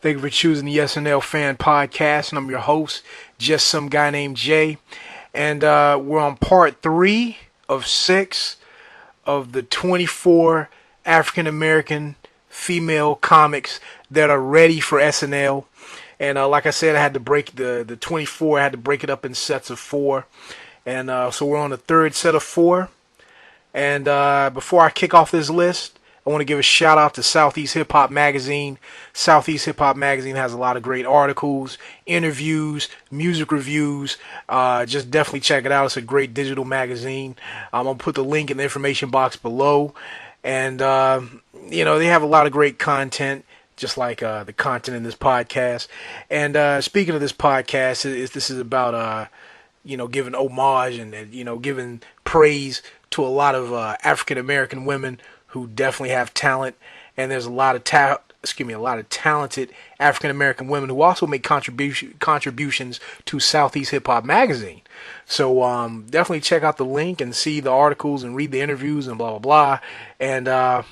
Thank you for choosing the SNL Fan Podcast, and I'm your host, just some guy named Jay. And we're on part 3 of 6 of the 24 African American female comics that are ready for SNL. And like I said, I had to break the 24. I had to break it up in sets of 4. And so we're on the third set of 4. And before I kick off this list, I want to give a shout out to Southeast Hip Hop Magazine. Southeast Hip Hop Magazine has a lot of great articles, interviews, music reviews. Just definitely check it out. It's a great digital magazine. I'm going to put the link in the information box below. And, they have a lot of great content, just like the content in this podcast. And speaking of this podcast, this is about, giving homage and giving praise to a lot of African American women who definitely have talent, and there's a lot of talented African American women who also make contributions to Southeast Hip Hop Magazine. So definitely check out the link and see the articles and read the interviews and blah blah blah. And all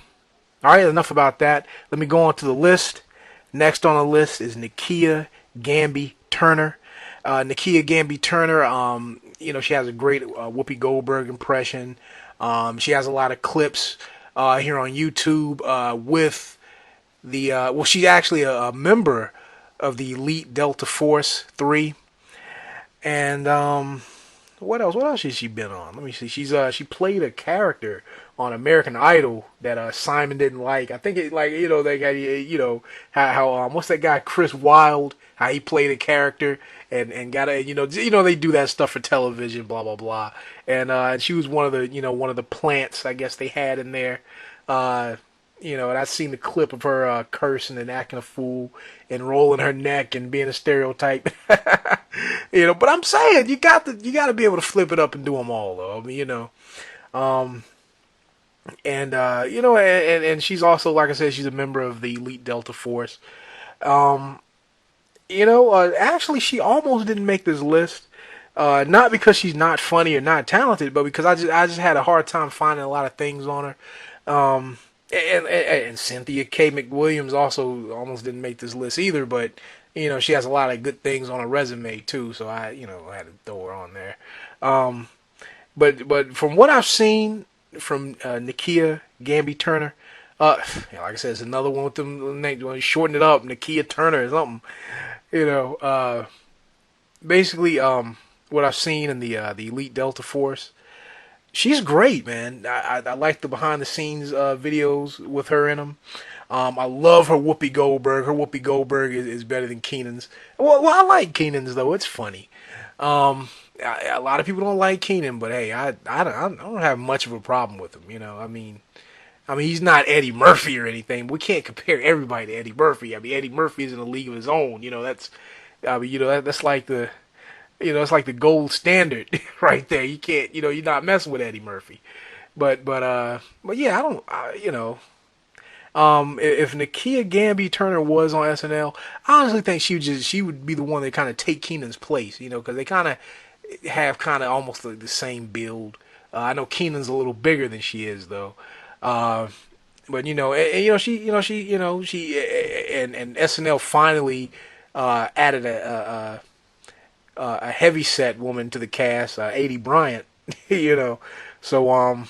right, enough about that. Let me go on to the list. Next on the list is Nikia Gamby Turner. Nikia Gamby Turner, she has a great Whoopi Goldberg impression. She has a lot of clips here on YouTube with the she's actually a member of the Elite Delta Force 3. And what else has she been on? Let me see. She played a character on American Idol that Simon didn't like. I think they got how what's that guy Chris Wilde, how he played a character and got they do that stuff for television, blah blah blah. And she was one of the plants I guess they had in there. And I've seen the clip of her cursing and acting a fool and rolling her neck and being a stereotype. But I'm saying you got to be able to flip it up and do them all though. I mean, and she's also, like I said, she's a member of the Elite Delta Force. Actually, she almost didn't make this list. Not because she's not funny or not talented, but because I just had a hard time finding a lot of things on her. And Cynthia K. McWilliams also almost didn't make this list either, but she has a lot of good things on her resume too, so I had to throw her on there. But from what I've seen from Nikia Gamby Turner, like I said, it's another one with them names. Shorten it up, Nikia Turner or something. Basically, what I've seen in the Elite Delta Force, she's great, man. I like the behind the scenes videos with her in them. I love her Whoopi Goldberg. Her Whoopi Goldberg is better than Keenan's. Well, I like Keenan's though. It's funny. A lot of people don't like Keenan, but hey, I don't have much of a problem with him. I mean, he's not Eddie Murphy or anything. We can't compare everybody to Eddie Murphy. I mean, Eddie Murphy is in a league of his own. That's like the, it's like the gold standard right there. You can't, you're not messing with Eddie Murphy. But yeah, if Nikia Gamby Turner was on SNL, I honestly think she would be the one that kind of take Keenan's place, because they kind of have almost like the same build. I know Keenan's a little bigger than she is though. But she and SNL finally added a heavy set woman to the cast, Adie Bryant. So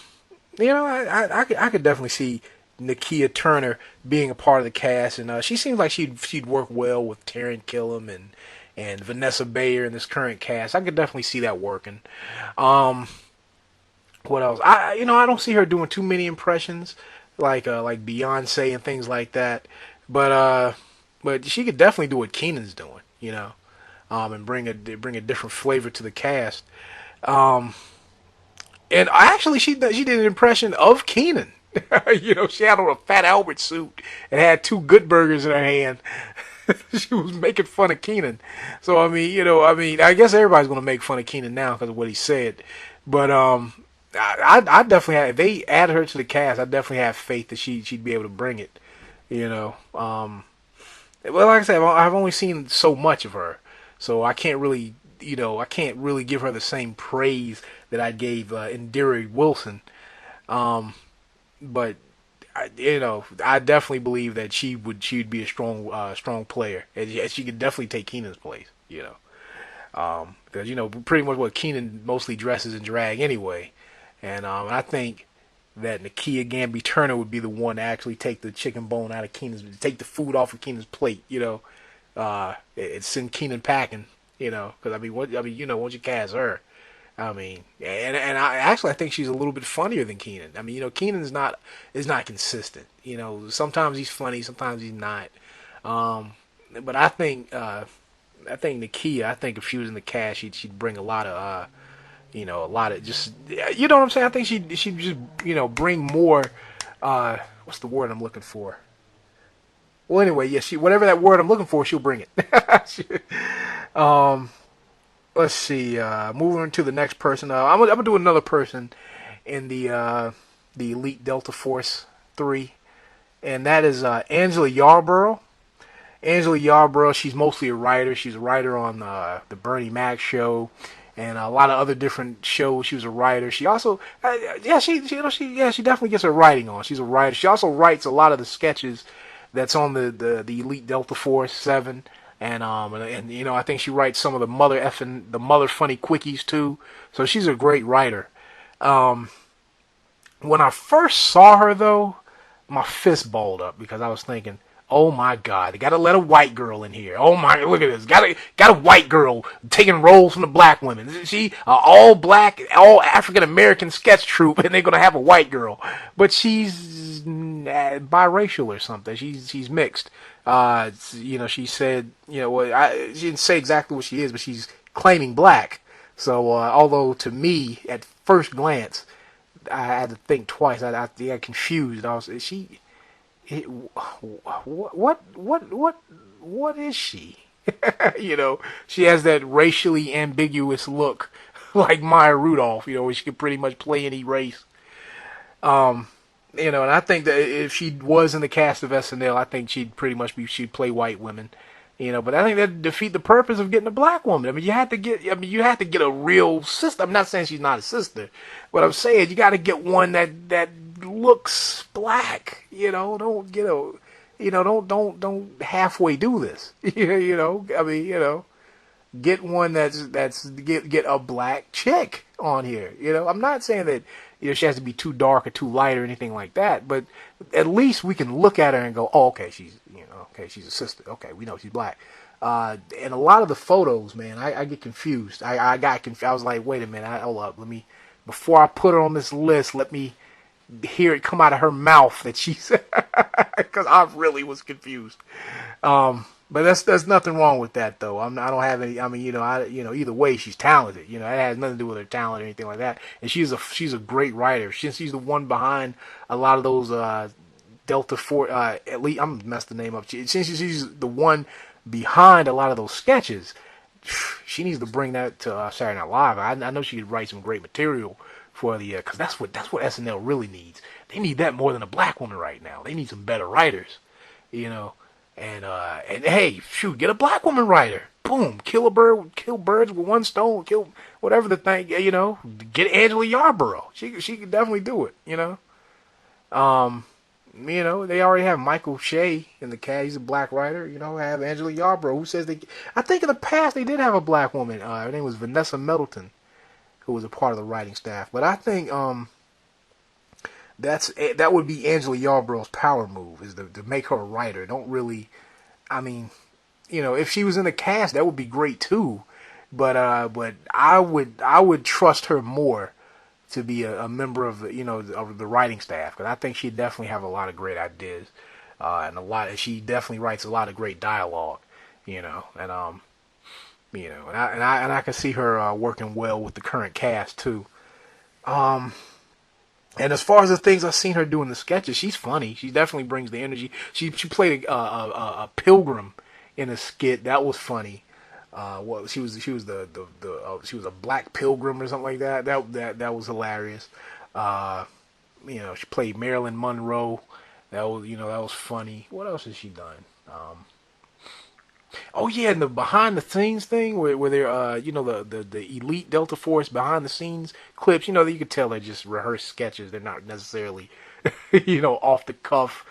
I could definitely see Nikia Turner being a part of the cast, and she seems like she'd work well with Taron Killam and Vanessa Bayer in this current cast. I could definitely see that working. What else? I don't see her doing too many impressions like Beyonce and things like that. But she could definitely do what Keenan's doing, and bring a different flavor to the cast. And actually, she did an impression of Keenan. She had on a Fat Albert suit and had 2 good burgers in her hand. She was making fun of Keenan. So I guess everybody's gonna make fun of Keenan now because of what he said. But I definitely have, if they add her to the cast, I definitely have faith that she'd be able to bring it. Well, like I said, I've only seen so much of her, so I can't really give her the same praise that I gave Indira Wilson. But I definitely believe that she'd be a strong player, and she could definitely take Keenan's place. Because pretty much what Keenan mostly dresses in drag anyway, and I think that Nikia Gamby Turner would be the one to actually take the chicken bone out of take the food off of Keenan's plate. And send Keenan packing. Because once you cast her, I think she's a little bit funnier than Keenan. Keenan is not consistent. Sometimes he's funny, sometimes he's not. But Nikia. I think if she was in the cast, she'd bring a lot of just what I'm saying. I think she'd just bring more. What's the word I'm looking for? Well, anyway, yeah, whatever that word I'm looking for, she'll bring it. Let's see. Moving to the next person. I'm gonna do another person in the Elite Delta Force 3, and that is Angela Yarbrough. Angela Yarbrough. She's mostly a writer. She's a writer on the Bernie Mac show and a lot of other different shows. She was a writer. She also, she definitely gets her writing on. She's a writer. She also writes a lot of the sketches that's on the Elite Delta Force 7. And I think she writes some of the mother funny quickies too. So she's a great writer. When I first saw her though, my fist balled up because I was thinking, oh my God, they gotta let a white girl in here. Oh my, look at this, got a white girl taking roles from the black women. She all black, all African American sketch troupe, and they're gonna have a white girl, but she's biracial or something. She's mixed. She said, she didn't say exactly what she is, but she's claiming black. So, although to me, at first glance, I had to think twice. I got confused. What is she? She has that racially ambiguous look, like Maya Rudolph. Where she could pretty much play any race. And I think that if she was in the cast of SNL, I think she'd play white women. But I think that'd defeat the purpose of getting a black woman. You have to get a real sister. I'm not saying she's not a sister, but I'm saying you got to get one that looks black. Don't halfway do this. Get one get a black chick on here. I'm not saying that she has to be too dark or too light or anything like that, but at least we can look at her and go, oh, okay, she's a sister. Okay, we know she's black. And a lot of the photos, man, I get confused. I got confused. I was like, wait a minute, hold up, before I put her on this list, let me hear it come out of her mouth that she's, because I really was confused. But there's nothing wrong with that though. I don't have any. Either way, she's talented. It has nothing to do with her talent or anything like that. And she's a great writer. She's the one behind a lot of those Delta Force. At least I'm gonna mess the name up. Since she's the one behind a lot of those sketches, she needs to bring that to Saturday Night Live. I know she could write some great material for the because that's what SNL really needs. They need that more than a black woman right now. They need some better writers. And hey, shoot, get a black woman writer. Boom, kill birds with one stone. Kill whatever the thing. Get Angela Yarbrough. She could definitely do it. They already have Michael Shea in the cast. He's a black writer. Have Angela Yarbrough, who says I think in the past they did have a black woman. Her name was Vanessa Middleton, who was a part of the writing staff. But I think that would be Angela Yarbrough's power move, is to make her a writer. Don't really, if she was in the cast, that would be great too. But I would trust her more to be a member of of the writing staff, because I think she'd definitely have a lot of great ideas, and she definitely writes a lot of great dialogue, and I can see her working well with the current cast too. And as far as the things I've seen her do in the sketches, she's funny. She definitely brings the energy. She played a pilgrim in a skit that was funny. She was a black pilgrim or something like that. That was hilarious. She played Marilyn Monroe. That was funny. What else has she done? Oh yeah, and the behind the scenes thing where they're the Elite Delta Force behind the scenes clips, you could tell they just rehearse sketches. They're not necessarily off the cuff,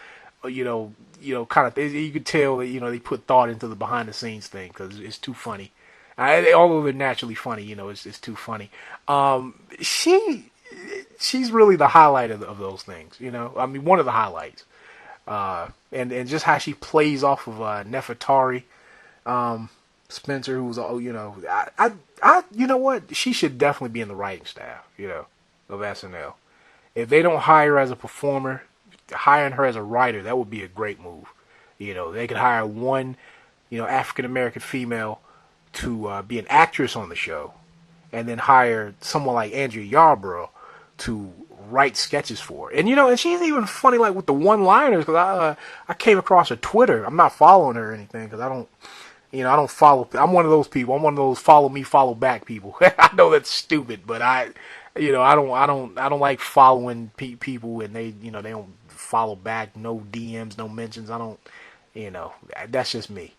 kind of. You could tell that they put thought into the behind the scenes thing because it's too funny. Although they're naturally funny, it's too funny. She's really the highlight of those things. I mean, one of the highlights. And just how she plays off of Nefetari, Spencer, who's you know what, she should definitely be in the writing staff, of SNL. If they don't hire her as a performer, hiring her as a writer, that would be a great move. They could hire one, African American female to be an actress on the show, and then hire someone like Andrea Yarbrough to write sketches for her. And she's even funny like with the one-liners because I came across her Twitter. I'm not following her or anything because I don't follow. I'm one of those people. I'm one of those follow me, follow back people. I know that's stupid, but I don't like following people and they don't follow back. No DMs, no mentions. I don't. That's just me.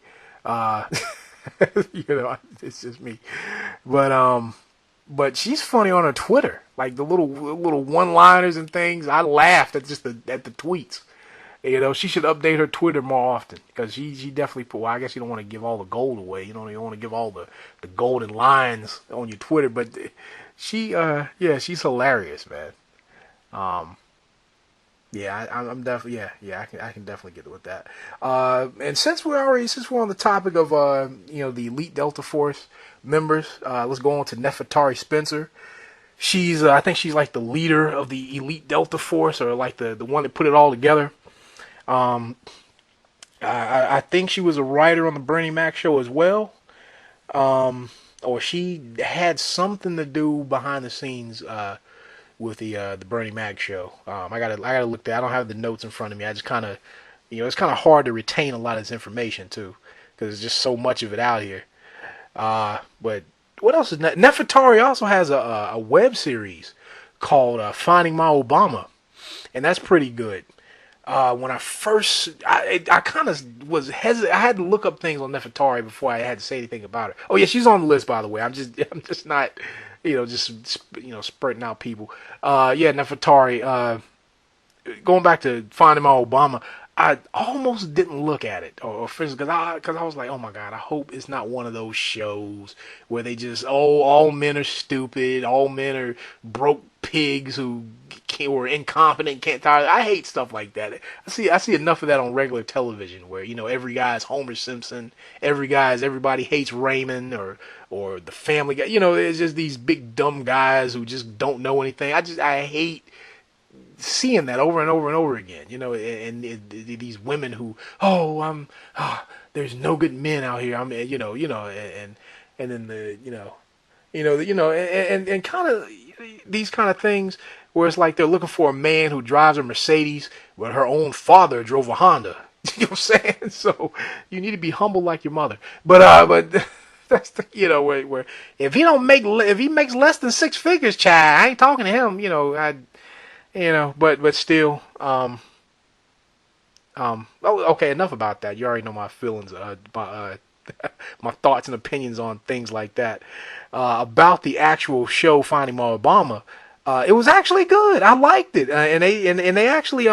It's just me. But she's funny on her Twitter, like the little one-liners and things. I laughed at at the tweets. She should update her Twitter more often because she definitely put. Well, I guess you don't want to give all the gold away. You don't want to give all the golden lines on your Twitter, but she's hilarious, man. I'm definitely I can definitely get with that. And since we're on the topic of the Elite Delta Force members, let's go on to Nefetari Spencer. She's I think she's like the leader of the Elite Delta Force, or like the one that put it all together. I think she was a writer on the Bernie Mac show as well. Or she had something to do behind the scenes with the Bernie Mac show. I gotta look there. I don't have the notes in front of me. I just kind of, it's kind of hard to retain a lot of this information too, because there's just so much of it out here. But what else is Nefetari also has a web series called Finding My Obama, and that's pretty good. When I first, I kind of was hesitant. I had to look up things on Nefetari before I had to say anything about her. Oh yeah, she's on the list, by the way. I'm just not, spurting out people. Nefetari. Going back to Finding My Obama, I almost didn't look at it or finish because I was like, oh my god, I hope it's not one of those shows where they just all men are stupid, all men are broke pigs who were incompetent, can't tire. I hate stuff like that. I see enough of that on regular television where every guy's Homer Simpson, everybody hates Raymond or the Family Guy. It's just these big dumb guys who just don't know anything. I hate seeing that over and over and over again, and these women who, there's no good men out here. And then and kind of these kind of things where it's like they're looking for a man who drives a Mercedes, but her own father drove a Honda. You know what I'm saying? So you need to be humble like your mother. But that's the where if he makes less than six figures, child, I ain't talking to him. But still, okay, enough about that. You already know my feelings, my thoughts and opinions on things like that. About the actual show, Finding My Obama, it was actually good. I liked it, and they actually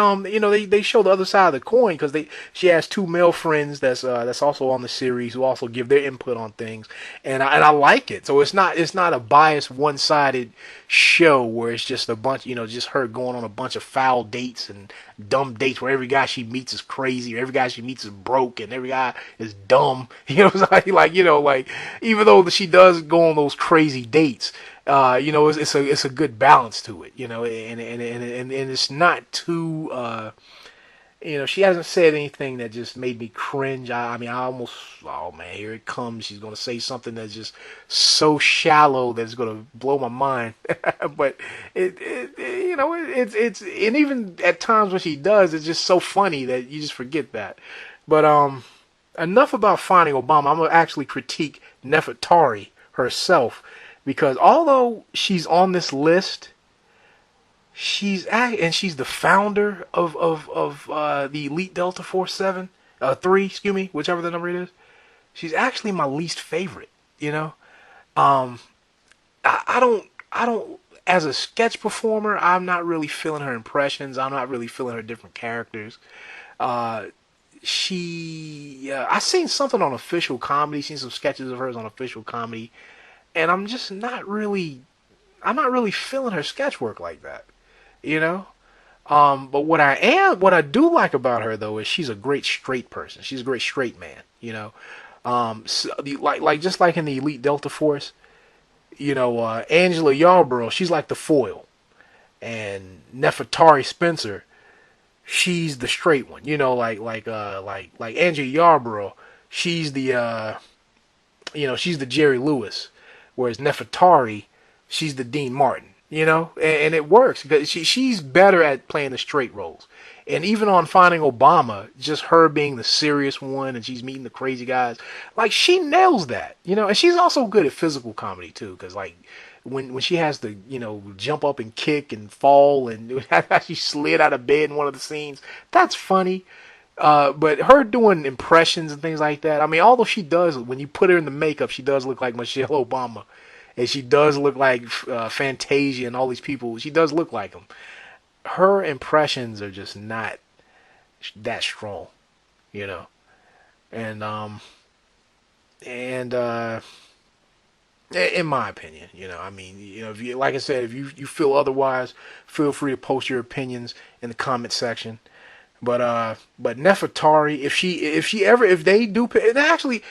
they show the other side of the coin because she has two male friends that's also on the series who also give their input on things, and I like it. So it's not a biased, one-sided show where it's just a bunch just her going on a bunch of foul dates and dumb dates where every guy she meets is crazy, or every guy she meets is broke, and every guy is dumb. Like even though she does go on those crazy dates. It's a good balance to it, and it's not too, she hasn't said anything that just made me cringe. I almost, oh man, here it comes. She's going to say something that's just so shallow that it's going to blow my mind. But it's, and even at times when she does, it's just so funny that you just forget that. But, enough about Finding Obama. I'm going to actually critique Nefetari herself. Because although she's on this list, she's the founder of the Elite Delta Force 3, excuse me, whichever the number it is. She's actually my least favorite. I don't as a sketch performer, I'm not really feeling her impressions. I'm not really feeling her different characters. Uh, I seen something on Official Comedy, seen some sketches of hers on Official Comedy, and I'm just not really, I'm not really feeling her sketch work like that, you know. But what I do like about her though is she's a great straight person. She's a great straight man, you know. So, like just like in the Elite Delta Force, you know, Angela Yarbrough, she's like the foil, and Nefetari Spencer, she's the straight one. You know, like Angela Yarbrough, she's the she's the Jerry Lewis, whereas Nefetari, she's the Dean Martin. You know, and it works because she's better at playing the straight roles. And even on Finding Obama, just her being the serious one and she's meeting the crazy guys, like she nails that, you know. And she's also good at physical comedy too, because like when she has to jump up and kick and fall and she slid out of bed in one of the scenes, that's funny. But her doing impressions and things like that, I mean, although she does, when you put her in the makeup, she does look like Michelle Obama. And she does look like Fantasia and all these people. She does look like them. Her impressions are just not that strong, you know. And in my opinion, you know, I mean, you know, if you, like I said, if you feel otherwise, feel free to post your opinions in the comment section. But Nefetari, if they do, and actually,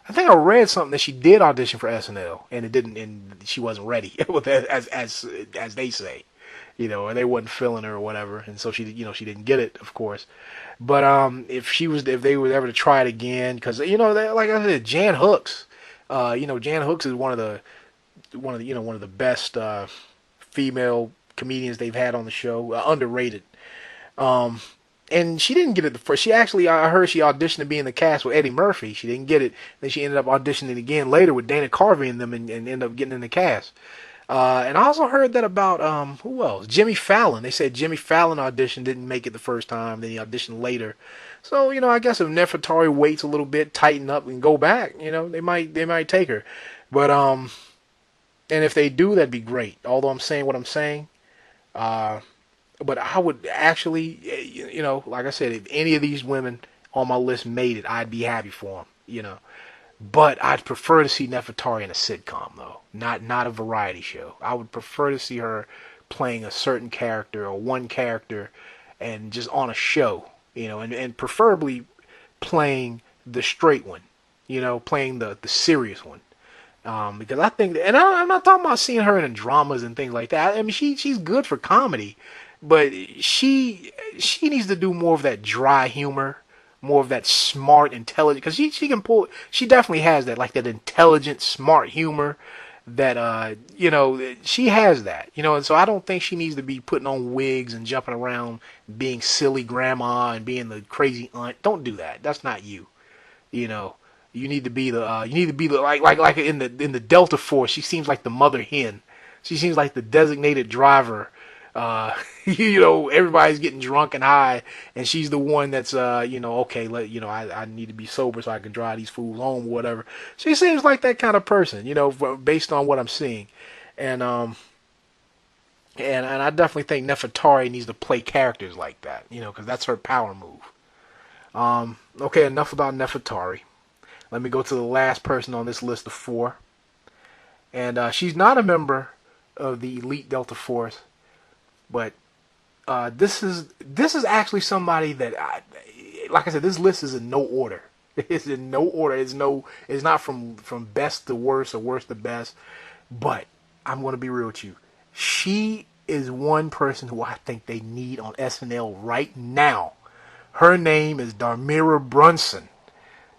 I think I read something that she did audition for SNL, and it didn't, and she wasn't ready, as they say, you know, or they wasn't feeling her or whatever, and so she didn't get it, of course. But if they were ever to try it again, because like I said, Jan Hooks, Jan Hooks is one of the best female comedians they've had on the show, underrated. And she didn't get it the first. She actually, I heard she auditioned to be in the cast with Eddie Murphy. She didn't get it. Then she ended up auditioning again later with Dana Carvey and them, and ended up getting in the cast. And I also heard that about who else? Jimmy Fallon. They said Jimmy Fallon auditioned, didn't make it the first time. Then he auditioned later. So I guess if Nefetari waits a little bit, tighten up, and go back, they might take her. But and if they do, that'd be great. Although I'm saying what I'm saying. But I would actually, like I said, if any of these women on my list made it, I'd be happy for them, But I'd prefer to see Nefetari in a sitcom, though, not a variety show. I would prefer to see her playing a certain character or one character, and just on a show, and preferably playing the straight one, playing the serious one. Because I think, and I'm not talking about seeing her in dramas and things like that. I mean, she's good for comedy. But she needs to do more of that dry humor, more of that smart, intelligent. Because she definitely has that, like that intelligent, smart humor. That she has that. And so I don't think she needs to be putting on wigs and jumping around, being silly grandma and being the crazy aunt. Don't do that. That's not you. You need to be the like in the Delta Force. She seems like the mother hen. She seems like the designated driver. Everybody's getting drunk and high, and she's the one that's, okay, I need to be sober so I can drive these fools home or whatever. She seems like that kind of person, based on what I'm seeing. And I definitely think Nefetari needs to play characters like that, because that's her power move. Okay, enough about Nefetari. Let me go to the last person on this list of 4. And she's not a member of the Elite Delta Force. But this is actually somebody that, like I said, this list is in no order. It's in no order. It's not from best to worst or worst to best. But I'm going to be real with you. She is one person who I think they need on SNL right now. Her name is Darmirra Brunson.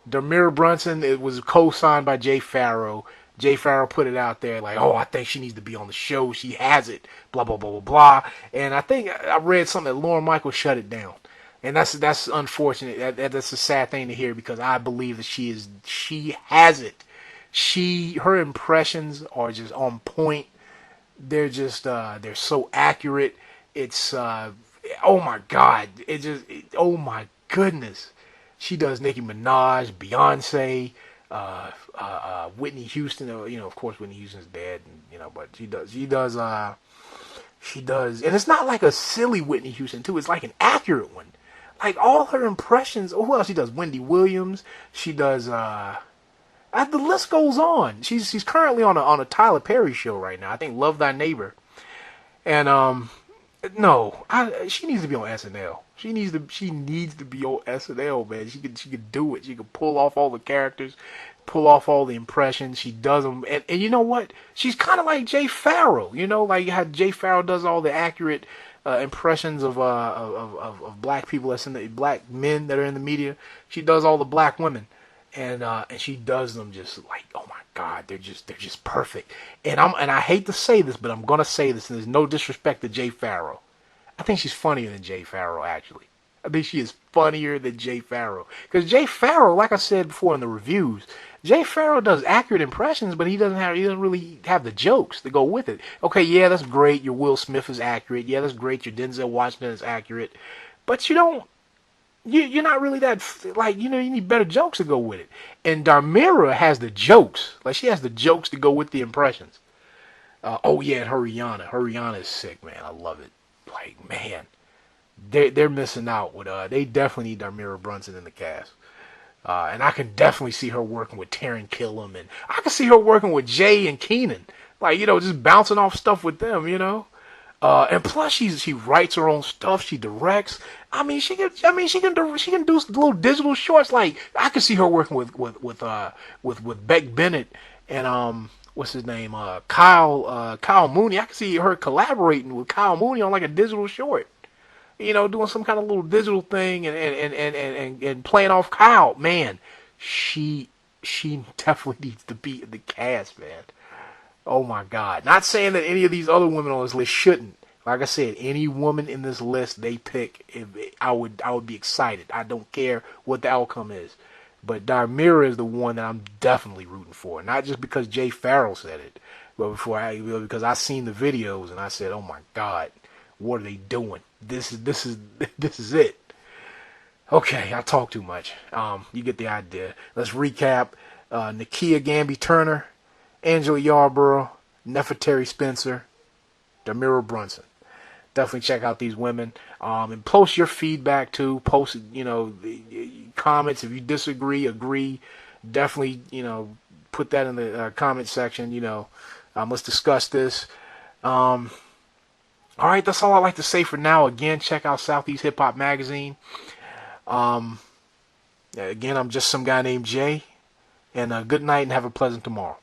Darmirra Brunson, it was co-signed by Jay Farrow. Jay Farrow put it out there like, I think she needs to be on the show. She has it. Blah, blah, blah, blah, blah. And I think I read something that Lauren Michaels shut it down. And that's unfortunate. That's a sad thing to hear, because I believe that she has it. Her impressions are just on point. They're just, they're so accurate. It's, oh my God. Oh my goodness. She does Nicki Minaj, Beyonce, Whitney Houston. Of course, Whitney Houston's dead, and, but she does, and it's not like a silly Whitney Houston too. It's like an accurate one. Like all her impressions. Oh, who else she does? Wendy Williams. She does. The list goes on. She's currently on a Tyler Perry show right now. I think Love Thy Neighbor. And no, she needs to be on SNL. She needs to be on SNL, man. She could do it. She could pull off all the characters, pull off all the impressions. She does them, and you know what? She's kind of like Jay Farrell. Like how Jay Farrell does all the accurate impressions of black people that's in the black men that are in the media. She does all the black women. And she does them just like, oh my God, they're just perfect. And I hate to say this, but I'm gonna say this, and there's no disrespect to Jay Farrell. I think she's funnier than Jay Farrell, actually. I think she is funnier than Jay Farrell. Because Jay Farrell, like I said before in the reviews, Jay Farrell does accurate impressions, but he doesn't really have the jokes to go with it. Okay, yeah, that's great. Your Will Smith is accurate. Yeah, that's great. Your Denzel Washington is accurate. But you're not really that, like, you need better jokes to go with it. And Darmirra has the jokes. Like, she has the jokes to go with the impressions. Oh, yeah, and her Rihanna is sick, man. I love it. Like, man, they're missing out with, they definitely need Darmirra Brunson in the cast. And I can definitely see her working with Taron Killam. And I can see her working with Jay and Keenan. Like, just bouncing off stuff with them, and plus she writes her own stuff. She directs. She can do little digital shorts. Like I could see her working with Beck Bennett and what's his name, Kyle Mooney. I could see her collaborating with Kyle Mooney on like a digital short. Doing some kind of little digital thing and playing off Kyle. Man, she definitely needs to be in the cast, man. Oh my God. Not saying that any of these other women on this list shouldn't. Like I said, any woman in this list they pick, I would be excited. I don't care what the outcome is. But Darmirra is the one that I'm definitely rooting for. Not just because Jay Farrell said it, but because I seen the videos and I said, oh my God, what are they doing? This is it. Okay, I talk too much. You get the idea. Let's recap. Nikia, Gamby, Turner, Angela Yarbrough, Nefetari Spencer, Darmirra Brunson. Definitely check out these women. And post your feedback too. Post, comments. If you disagree, agree. Definitely, put that in the comment section. Let's discuss this. All right, that's all I'd like to say for now. Again, check out Southeast Hip Hop Magazine. Again, I'm just some guy named Jay. And good night and have a pleasant tomorrow.